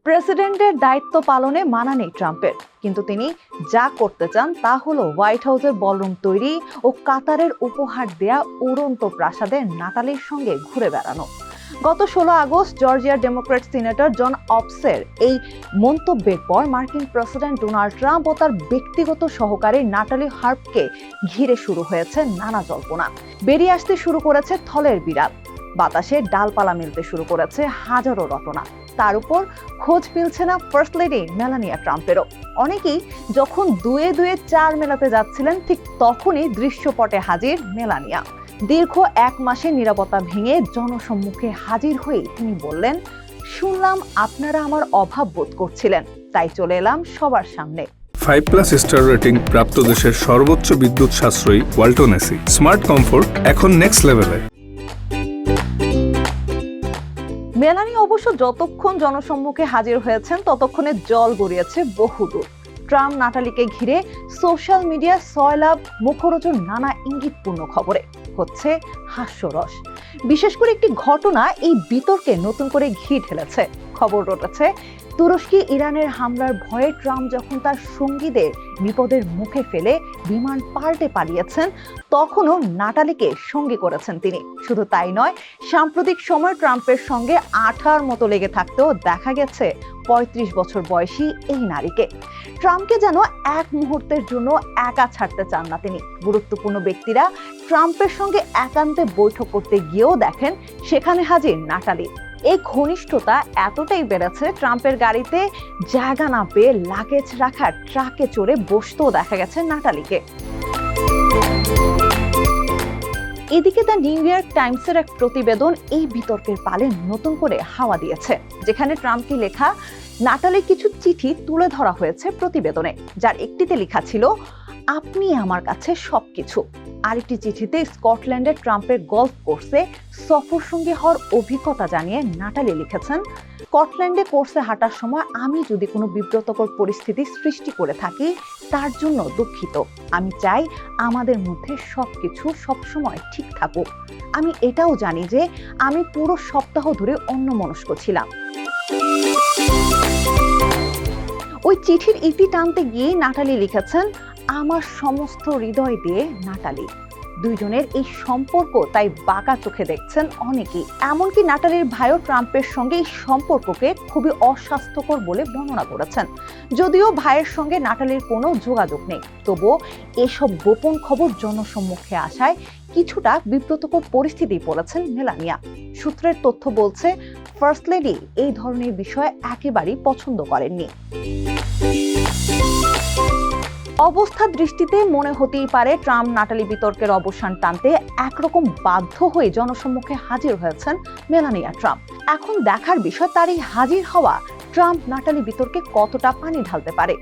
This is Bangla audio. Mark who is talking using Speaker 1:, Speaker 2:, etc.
Speaker 1: প্রেসিডেন্টের দায়িত্ব পালনে মানা নেই ট্রাম্পের, কিন্তু তিনি যা করতে চান তা হলো হোয়াইট হাউসের বলরুম তৈরি ও কাতারের উপহার দেয়া উড়ন্ত প্রাসাদে নাটালির সঙ্গে ঘুরে বেড়ানো। গত 16 আগস্ট জর্জিয়ার ডেমোক্র্যাট সিনেটর জন অবসের এই মন্তব্যের পর মার্কিন প্রেসিডেন্ট ডোনাল্ড ট্রাম্প ও তার ব্যক্তিগত সহকারী নাটালি হার্পকে ঘিরে শুরু হয়েছে নানা জল্পনা। বেরিয়ে আসতে শুরু করেছে থলের বিড়াল, বাতাসে ডালপালা মিলতে শুরু করেছে হাজারো রটনা। তার উপর খোঁজ মিলছে না ফার্স্ট লেডি মেলানিয়া ট্রাম্পেরও। অনেকেই যখন দুয়ে দুয়ে চার মেলাতে যাচ্ছিলেন, ঠিক তখনই দৃশ্যপটে হাজির মেলানিয়া। দীর্ঘ 1 মাসের নিরাপত্তা ভেঙে জনসম্মুখে হাজির হয়ে তিনি বললেন, শুনলাম আপনারা আমার অভাব বোধ করছিলেন, তাই চলে এলাম সবার সামনে।
Speaker 2: 5+ স্টার রেটিং প্রাপ্ত দেশের সর্বোচ্চ বিদ্যুৎ সাশ্রয়ী ওয়ালটন এসি। স্মার্ট কমফোর্ট এখন নেক্সট লেভেলে।
Speaker 1: মেলানি অবশ্য যতক্ষণ জনসম্মুখে হাজির হয়েছেন ততক্ষণে জল গড়িয়েছে বহুদূর। ট্রাম্প নাটালিকে ঘিরে সোশ্যাল মিডিয়া সয়লাভ মুখরোচক নানা ইঙ্গিতপূর্ণ খবরে হচ্ছে হাস্যরস। বিশেষ করে একটি ঘটনা এই বিতর্কে নতুন করে ঘি ঢেলেছে। খবর রটেছে তুরস্কে ইরানের হামলার ভয়ে ট্রাম্প যখন তার সঙ্গীদের বিপদের মুখে ফেলে বিমান পাল্টে পালিয়েছেন, তখনও নাটালিকে সঙ্গী করেছেন তিনি। শুধু তাই নয়, সাম্প্রতিক সময় ট্রাম্পের সঙ্গে আঠার মতো লেগে থাকতেও দেখা গেছে 35 বছর বয়সী এই নারীকে। ট্রাম্পকে যেন এক মুহূর্তের জন্য একা ছাড়তে চান না তিনি। গুরুত্বপূর্ণ ব্যক্তিরা ট্রাম্পের সঙ্গে একান্তে বৈঠক করতে গিয়েও দেখেন সেখানে হাজির নাটালি। এই ঘনিষ্ঠতা এতটাই বেড়েছে, ট্রাম্পের গাড়িতে জায়গা না পেয়ে লাগেজ রাখার ট্রাকে চড়ে বসতেও দেখা গেছে নাটালিকে। এদিকে দ্য নিউ ইয়র্ক টাইমসের এক প্রতিবেদন এই বিতর্কের পালে নতুন করে হাওয়া দিয়েছে, যেখানে ট্রাম্পকে লেখা নাটালির কিছু চিঠি তুলে ধরা হয়েছে প্রতিবেদনে, যার একটিতে লেখা ছিল, আপনি আমার কাছে সবকিছু। আরেকটি চিঠিতে স্কটল্যান্ডের ট্রাম্পের গলফ কোর্সে সফর সঙ্গী হওয়ার অভিজ্ঞতা জানিয়ে নাটালি লিখেছেন, স্কটল্যান্ডে কোর্সে হাঁটার সময় আমি যদি কোনো বিব্রতকর পরিস্থিতি সৃষ্টি করে থাকি তার জন্য দুঃখিত। আমি চাই আমাদের মধ্যে সবকিছু সবসময় ঠিক থাকুক। আমি এটাও জানি যে আমি পুরো সপ্তাহ ধরে অন্যমনস্ক ছিলাম। ওই চিঠির ইতি টানতে গিয়ে নাটালি লিখেছেন, আমার সমস্ত হৃদয় দিয়ে নাটালি। দুইজনের এই সম্পর্ক তাই বাঁকা চোখে দেখছেন অনেকেই। এমনকি নাটালির ভাইও ট্রাম্পের সঙ্গে এই সম্পর্ককে খুবই অস্বাস্থ্যকর বলে বর্ণনা করেছেন। যদিও ভাইয়ের সঙ্গে নাটালির কোনো যোগাযোগ নেই, তবুও এসব গোপন খবর জনসম্মুখে আসায় কিছুটা বিব্রতকর পরিস্থিতি পড়েছেন মেলানিয়া। সূত্রের তথ্য বলছে, ফার্স্ট লেডি এই ধরনের বিষয় একেবারেই পছন্দ করেননি। অবস্থা দৃষ্টিতে মনে হতেই পারে ট্রাম্প নাটালি বিতর্কের অবসান টানতে একরকম বাধ্য হয়ে জনসম্মুখে হাজির হয়েছেন মেলানিয়া ট্রাম্প। এখন দেখার বিষয় তার এই হাজির হওয়া ট্রাম্প নাটালি বিতর্কে কতটা পানি ঢালতে পারে।